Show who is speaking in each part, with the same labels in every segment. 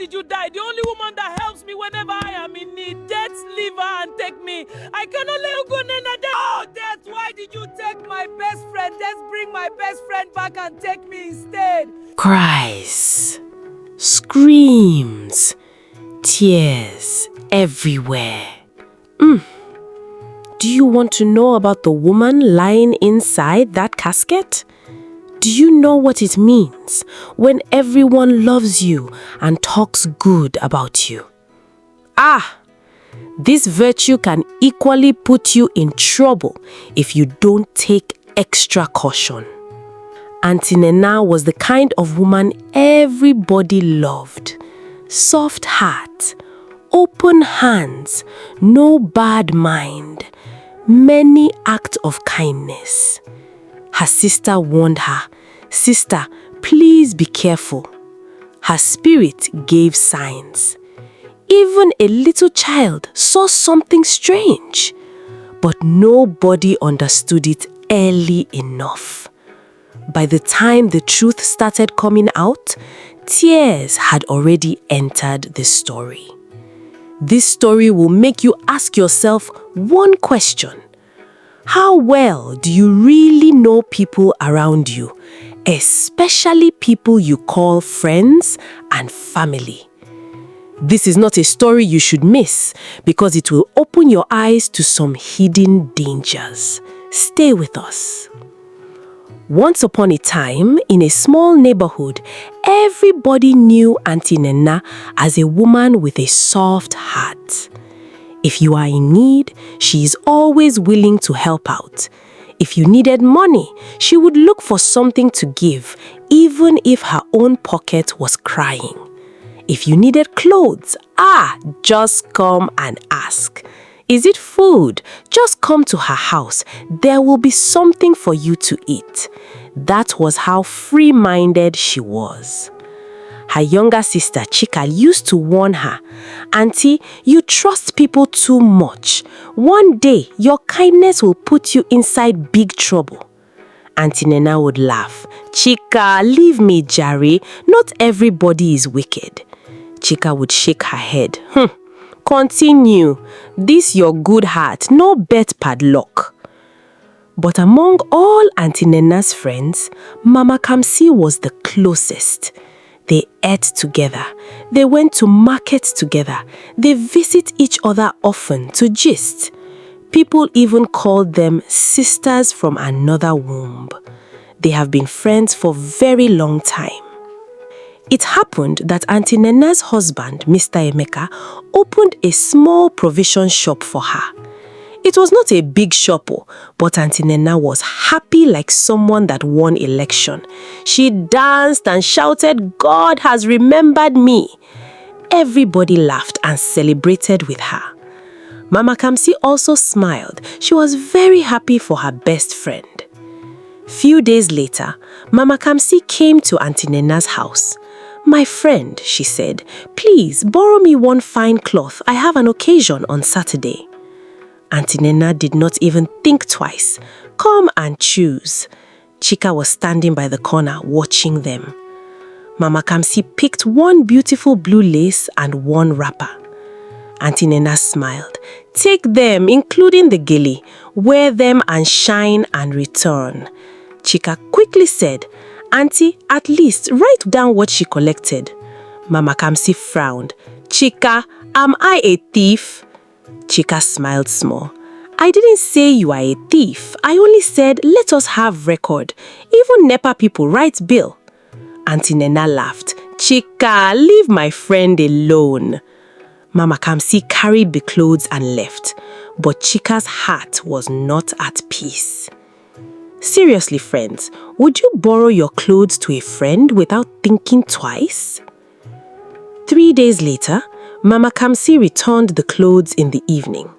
Speaker 1: did you die? The only woman that helps me whenever I am in need. Death, leave her and take me. I cannot let you go, Nana. Oh, Death, why did you take my best friend? Let's bring my best friend back and take me instead.
Speaker 2: Cries, screams, tears everywhere. Do you want to know about the woman lying inside that casket? Do you know what it means when everyone loves you and talks good about you? This virtue can equally put you in trouble if you don't take extra caution. Auntie Nena was the kind of woman everybody loved. Soft heart, open hands, no bad mind, many acts of kindness. Her sister warned her, "Sister, please be careful." Her spirit gave signs. Even a little child saw something strange, but nobody understood it early enough. By the time the truth started coming out, tears had already entered the story. This story will make you ask yourself one question. How well do you really know people around you, especially people you call friends and family? This is not a story you should miss because it will open your eyes to some hidden dangers. Stay with us. Once upon a time, in a small neighborhood, everybody knew Auntie Nena as a woman with a soft heart. If you are in need, she is always willing to help out. If you needed money, she would look for something to give, even if her own pocket was crying. If you needed clothes, just come and ask. Is it food? Just come to her house. There will be something for you to eat. That was how free-minded she was. Her younger sister, Chika, used to warn her, "Auntie, you trust people too much. One day, your kindness will put you inside big trouble." Auntie Nena would laugh. "Chika, leave me, Jare. Not everybody is wicked." Chika would shake her head. Continue. This your good heart, no bet padlock." But among all Auntie Nena's friends, Mama Kamsi was the closest. They ate together. They went to market together. They visit each other often to gist. People even called them sisters from another womb. They have been friends for a very long time. It happened that Auntie Nena's husband, Mr. Emeka, opened a small provision shop for her. It was not a big shop, but Auntie Nena was happy like someone that won election. She danced and shouted, "God has remembered me." Everybody laughed and celebrated with her. Mama Kamsi also smiled. She was very happy for her best friend. Few days later, Mama Kamsi came to Auntie Nena's house. "My friend," she said, "please borrow me one fine cloth. I have an occasion on Saturday." Auntie Nena did not even think twice. "Come and choose." Chika was standing by the corner watching them. Mama Kamsi picked one beautiful blue lace and one wrapper. Auntie Nena smiled. "Take them, including the gilly. Wear them and shine and return." Chika quickly said, "Auntie, at least write down what she collected." Mama Kamsi frowned. "Chika, am I a thief?" Chika smiled small. "I didn't say you are a thief. I only said let us have record. Even NEPA people write bill." Auntie Nena laughed. "Chika, leave my friend alone." Mama Kamsi carried the clothes and left, but Chika's heart was not at peace. Seriously, friends, would you borrow your clothes to a friend without thinking twice? 3 days later, Mama Kamsi returned the clothes in the evening.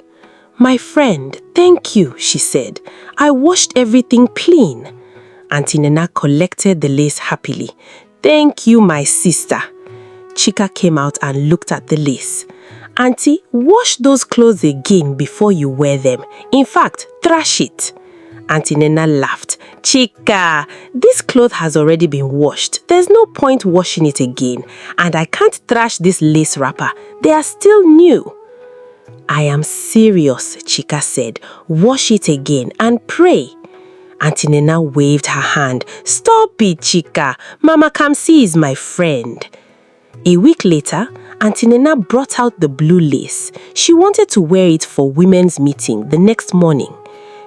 Speaker 2: "My friend, thank you," she said. "I washed everything clean." Auntie Nena collected the lace happily. "Thank you, my sister." Chika came out and looked at the lace. "Auntie, wash those clothes again before you wear them. In fact, trash it." Auntie Nena laughed. Chica, this cloth has already been washed. There's no point washing it again. And I can't trash this lace wrapper. They are still new. I am serious, Chica said. Wash it again and pray. Auntie Nena waved her hand. Stop it, Chica. Mama Kamsi is my friend. A week later, Auntie Nena brought out the blue lace. She wanted to wear it for women's meeting the next morning.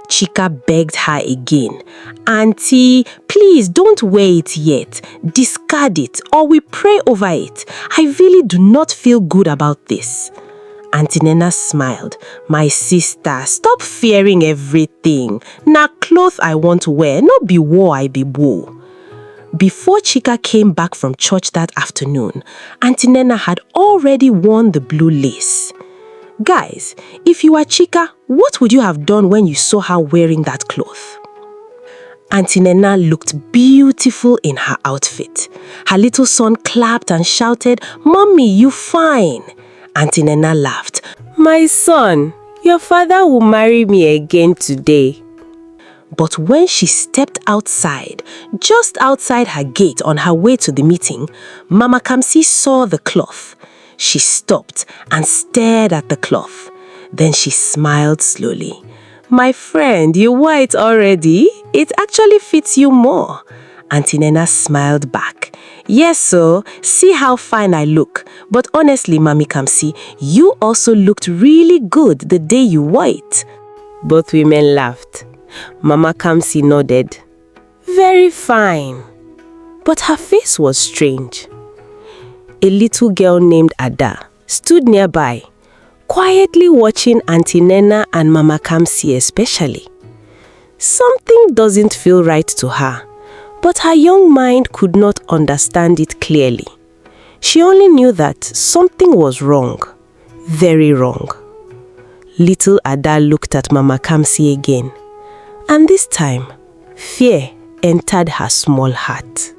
Speaker 2: Chica begged her again. Auntie, please don't wear it yet. Discard it or we pray over it. I really do not feel good about this. Auntie Nena smiled. My sister, stop fearing everything. Na cloth I want to wear, not be war I be woe. Before Chica came back from church that afternoon, Auntie Nena had already worn the blue lace. Guys, if you were Chica, what would you have done when you saw her wearing that cloth? Auntie Nena looked beautiful in her outfit. Her little son clapped and shouted, Mommy, you fine. Auntie Nena laughed. My son, your father will marry me again today. But when she stepped outside, just outside her gate on her way to the meeting, Mama Kamsi saw the cloth. She stopped and stared at the cloth. Then she smiled slowly. My friend, you wore it already? It actually fits you more. Auntie Nena smiled back. Yes, so see how fine I look. But honestly, Mami Kamsi, you also looked really good the day you wore it. Both women laughed. Mama Kamsi nodded. Very fine. But her face was strange. A little girl named Ada stood nearby, quietly watching Auntie Nena and Mama Kamsi especially. Something doesn't feel right to her, but her young mind could not understand it clearly. She only knew that something was wrong, very wrong. Little Ada looked at Mama Kamsi again, and this time, fear entered her small heart.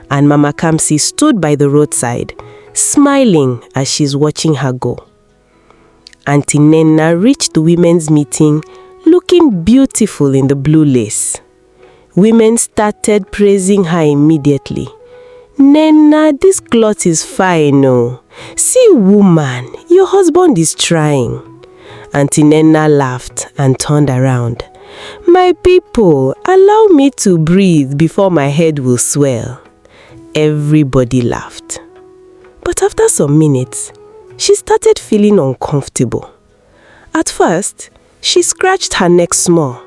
Speaker 2: And Mama Kamsi stood by the roadside, smiling as she's watching her go. Auntie Nena reached the women's meeting looking beautiful in the blue lace. Women started praising her immediately. Nena, this cloth is fine, oh. See, woman, your husband is trying. Auntie Nena laughed and turned around. My people, allow me to breathe before my head will swell. Everybody laughed. But after some minutes, she started feeling uncomfortable. At first, she scratched her neck small,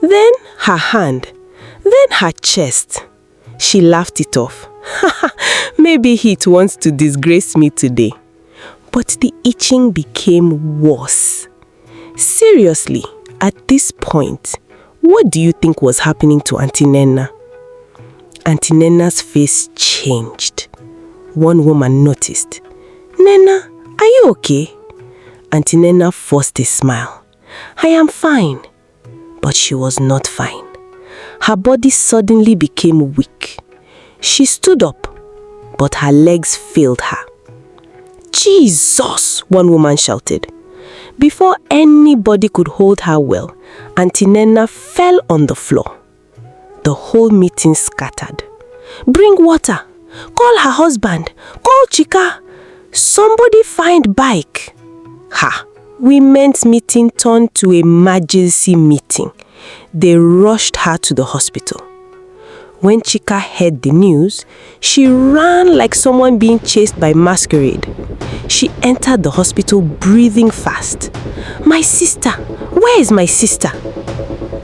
Speaker 2: then her hand, then her chest. She laughed it off. Maybe heat wants to disgrace me today. But the itching became worse. Seriously, at this point, what do you think was happening to Auntie Nena? Auntie Nena's face changed. One woman noticed. Nena, are you okay? Auntie Nena forced a smile. I am fine. But she was not fine. Her body suddenly became weak. She stood up, but her legs failed her. Jesus! One woman shouted. Before anybody could hold her well, Auntie Nena fell on the floor. The whole meeting scattered. Bring water. Call her husband. Call Chica. Somebody find bike. Ha! Women's meeting turned to emergency meeting. They rushed her to the hospital. When Chica heard the news, she ran like someone being chased by masquerade. She entered the hospital breathing fast. My sister! Where is my sister?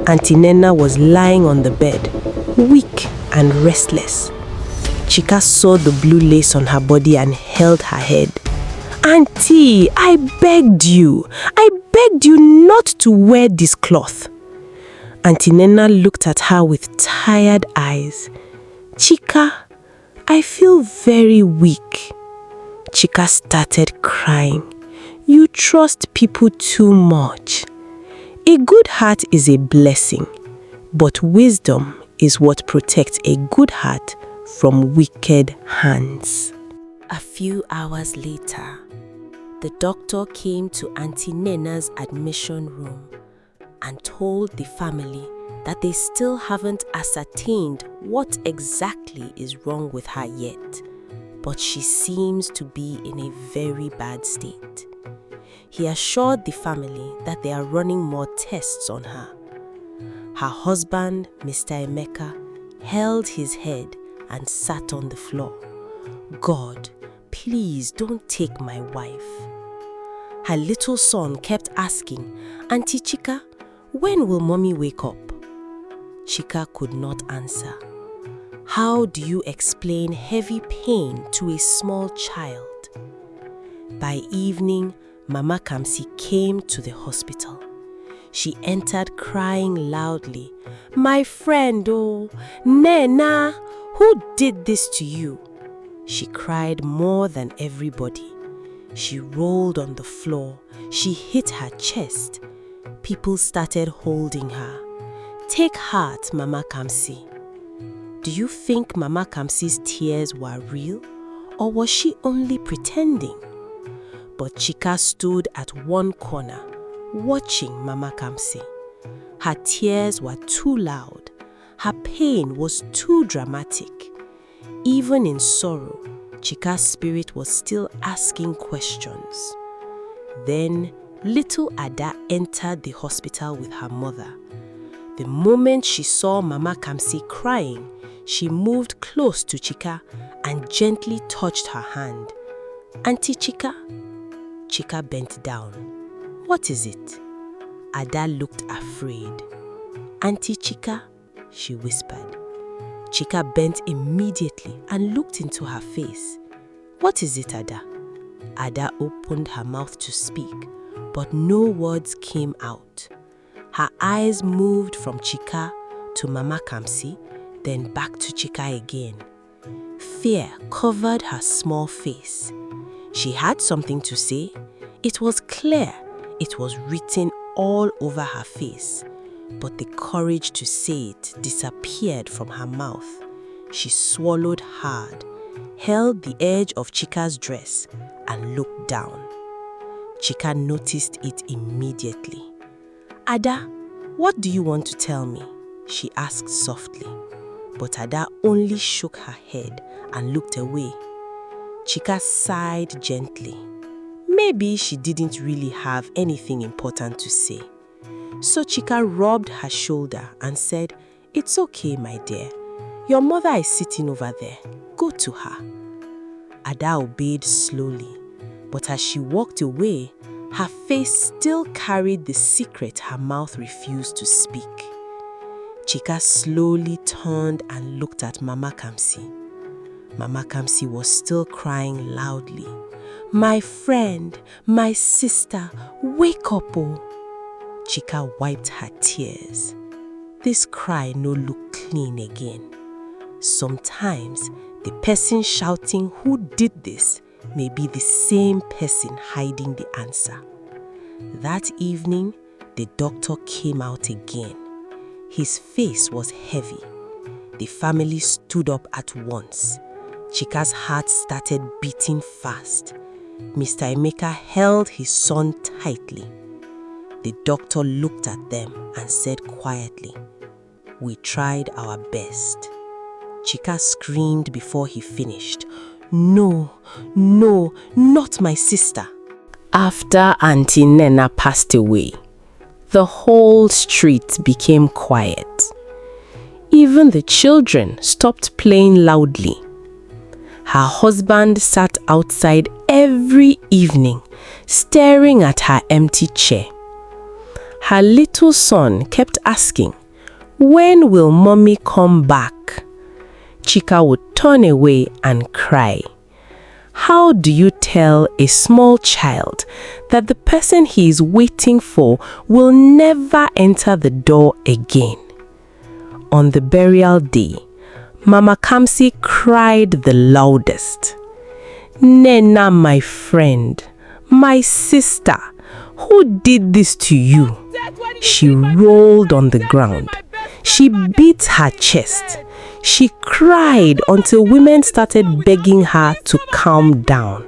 Speaker 2: Auntie Nena was lying on the bed, weak and restless. Chica saw the blue lace on her body and held her head. Auntie, I begged you not to wear this cloth. Auntie Nena looked at her with tired eyes. Chica, I feel very weak. Chica started crying. You trust people too much. A good heart is a blessing, but wisdom is what protects a good heart from wicked hands. A few hours later, the doctor came to Auntie Nena's admission room. and told the family that they still haven't ascertained what exactly is wrong with her yet, but she seems to be in a very bad state. He assured the family that they are running more tests on her. Her husband, Mr. Emeka, held his head and sat on the floor. God, please don't take my wife. Her little son kept asking, Auntie Chika, when will mommy wake up? Chika could not answer. How do you explain heavy pain to a small child? By evening, Mama Kamsi came to the hospital. She entered crying loudly. My friend, oh, Nena, who did this to you? She cried more than everybody. She rolled on the floor. She hit her chest. People started holding her. Take heart, Mama Kamsi. Do you think Mama Kamsi's tears were real, or was she only pretending? But Chika stood at one corner, watching Mama Kamsi. Her tears were too loud. Her pain was too dramatic. Even in sorrow, Chika's spirit was still asking questions. Then, little Ada entered the hospital with her mother. The moment she saw Mama Kamsi crying, she moved close to Chika and gently touched her hand. Auntie Chika? Chika bent down. What is it? Ada looked afraid. Auntie Chika, she whispered. Chika bent immediately and looked into her face. What is it, Ada? Ada opened her mouth to speak, but no words came out. Her eyes moved from Chika to Mama Kamsi, then back to Chika again. Fear covered her small face. She had something to say. It was clear. It was written all over her face. But the courage to say it disappeared from her mouth. She swallowed hard, held the edge of Chika's dress, and looked down. Chika noticed it immediately. Ada, what do you want to tell me? She asked softly. But Ada only shook her head and looked away. Chika sighed gently. Maybe she didn't really have anything important to say. So Chika rubbed her shoulder and said, It's okay, my dear. Your mother is sitting over there. Go to her. Ada obeyed slowly, but as she walked away, her face still carried the secret her mouth refused to speak. Chika slowly turned and looked at Mama Kamsi. Mama Kamsi was still crying loudly. My friend, my sister, wake up, oh. Chika wiped her tears. This cry no look clean again. Sometimes the person shouting who did this may be the same person hiding the answer. That evening, the doctor came out again. His face was heavy. The family stood up at once. Chika's heart started beating fast. Mr. Emeka held his son tightly. The doctor looked at them and said quietly, We tried our best. Chika screamed before he finished, No, no, not my sister. After Auntie Nena passed away, the whole street became quiet. Even the children stopped playing loudly. Her husband sat outside every evening, staring at her empty chair. Her little son kept asking, When will mommy come back? Chika would turn away and cry. How do you tell a small child that the person he is waiting for will never enter the door again? On the burial day, Mama Kamsi cried the loudest. Nena, my friend, my sister, who did this to you? She rolled on the ground. She beat her chest. She cried until women started begging her to calm down.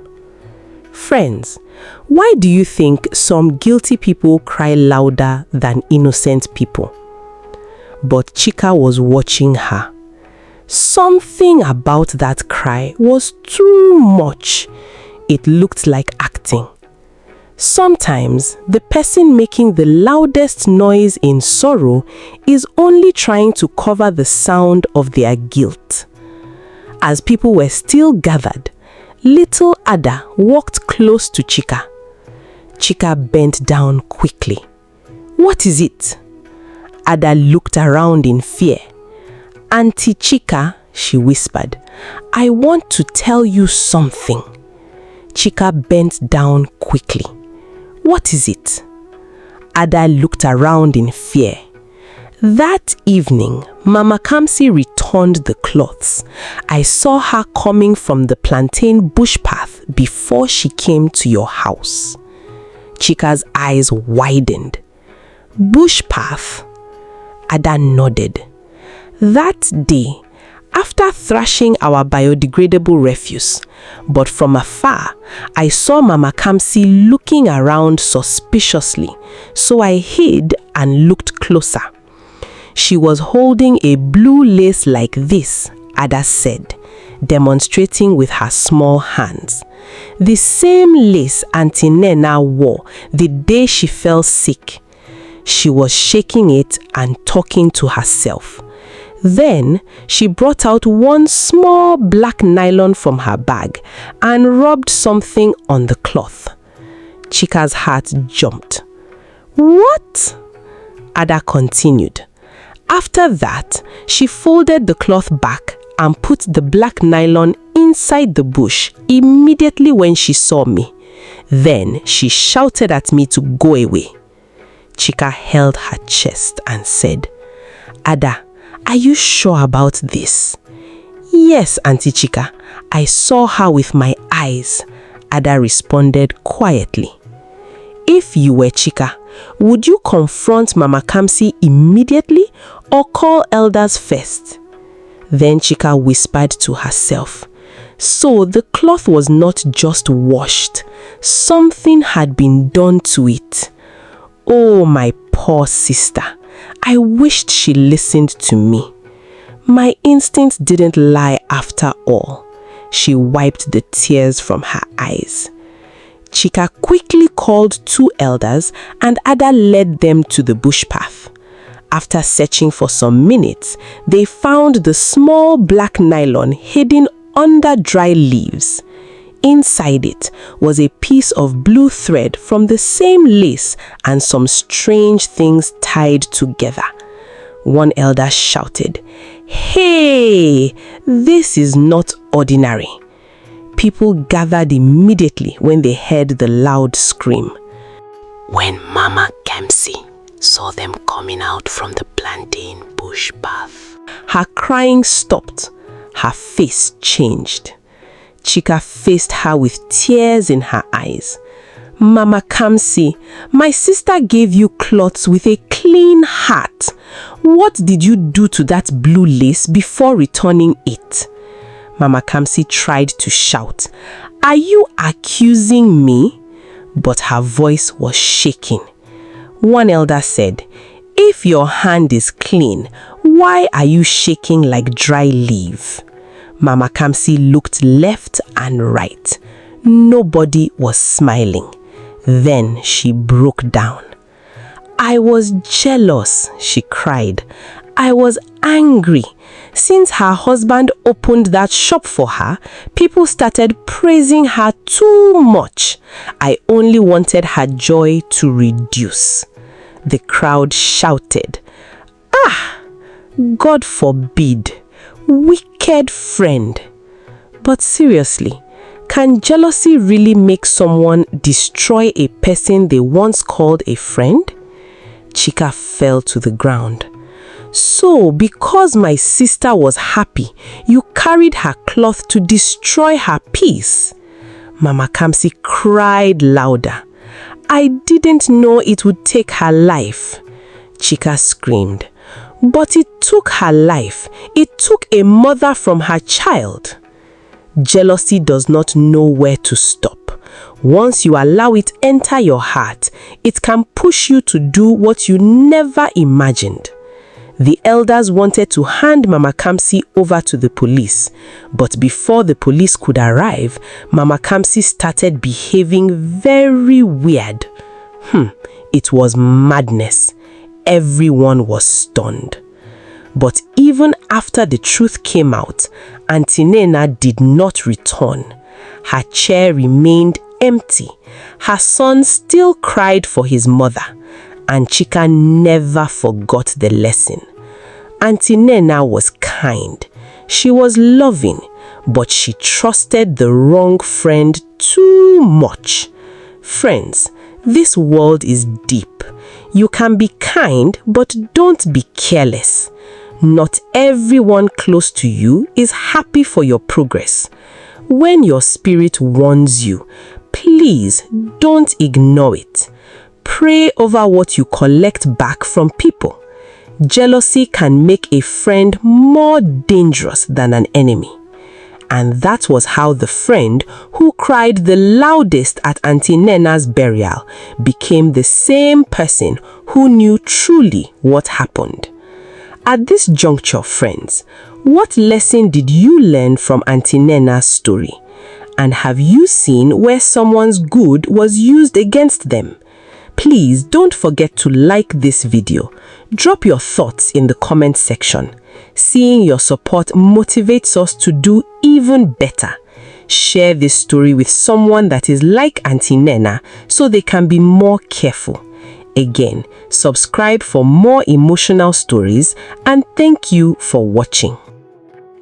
Speaker 2: Friends, why do you think some guilty people cry louder than innocent people? But Chika was watching her. Something about that cry was too much. It looked like acting. Sometimes, the person making the loudest noise in sorrow is only trying to cover the sound of their guilt. As people were still gathered, little Ada walked close to Chika. Chika bent down quickly. "What is it?" Ada looked around in fear. "Auntie Chika," she whispered, "I want to tell you something." Chika bent down quickly. "What is it?" Ada looked around in fear. That evening, Mama Kamsi returned the cloths. I saw her coming from the plantain bush path before she came to your house. Chika's eyes widened. "Bush path?" Ada nodded. That day, after thrashing our biodegradable refuse, but from afar, I saw Mama Kamsi looking around suspiciously, so I hid and looked closer. She was holding a blue lace like this, Ada said, demonstrating with her small hands. The same lace Auntie Nena wore the day she fell sick. She was shaking it and talking to herself. Then she brought out one small black nylon from her bag and rubbed something on the cloth. Chika's heart jumped. "What?" Ada continued. After that, she folded the cloth back and put the black nylon inside the bush immediately when she saw me. Then she shouted at me to go away. Chika held her chest and said, "Ada, are you sure about this?" "Yes, Auntie Chika, I saw her with my eyes," Ada responded quietly. "If you were Chika, would you confront Mama Kamsi immediately or call elders first?" Then Chika whispered to herself, "So the cloth was not just washed. Something had been done to it. Oh, my poor sister. I wished she listened to me. My instincts didn't lie after all." She wiped the tears from her eyes. Chika quickly called 2 elders and Ada led them to the bush path. After searching for some minutes, they found the small black nylon hidden under dry leaves. Inside it was a piece of blue thread from the same lace and some strange things tied together. One elder shouted, "Hey, this is not ordinary." People gathered immediately when they heard the loud scream. When Mama Kamsi saw them coming out from the plantain bush path, her crying stopped. Her face changed. Chika faced her with tears in her eyes. "Mama Kamsi, my sister gave you clothes with a clean heart. What did you do to that blue lace before returning it?" Mama Kamsi tried to shout, "Are you accusing me?" But her voice was shaking. One elder said, "If your hand is clean, why are you shaking like dry leaf?" Mama Kamsi looked left and right. Nobody was smiling. Then she broke down. "I was jealous," she cried. "I was angry. Since her husband opened that shop for her, people started praising her too much. I only wanted her joy to reduce." The crowd shouted, "Ah, God forbid. Wicked friend." But seriously, can jealousy really make someone destroy a person they once called a friend? Chika fell to the ground. "So, because my sister was happy, you carried her cloth to destroy her peace?" Mama Kamsi cried louder. "I didn't know it would take her life." Chika screamed. "But it took her life. It took a mother from her child." Jealousy does not know where to stop. Once you allow it enter your heart, it can push you to do what you never imagined. The elders wanted to hand Mama Kamsi over to the police, but before the police could arrive, Mama Kamsi started behaving very weird. It was madness. Everyone was stunned. But even after the truth came out, Auntie Nena did not return. Her chair remained empty. Her son still cried for his mother, and Chika never forgot the lesson. Auntie Nena was kind. She was loving, but she trusted the wrong friend too much. Friends, this world is deep. You can be kind, but don't be careless. Not everyone close to you is happy for your progress. When your spirit warns you, please don't ignore it. Pray over what you collect back from people. Jealousy can make a friend more dangerous than an enemy. And that was how the friend who cried the loudest at Auntie Nena's burial became the same person who knew truly what happened. At this juncture, friends, what lesson did you learn from Auntie Nena's story? And have you seen where someone's good was used against them? Please don't forget to like this video. Drop your thoughts in the comment section. Seeing your support motivates us to do even better. Share this story with someone that is like Auntie Nena so they can be more careful. Again, subscribe for more emotional stories, and thank you for watching.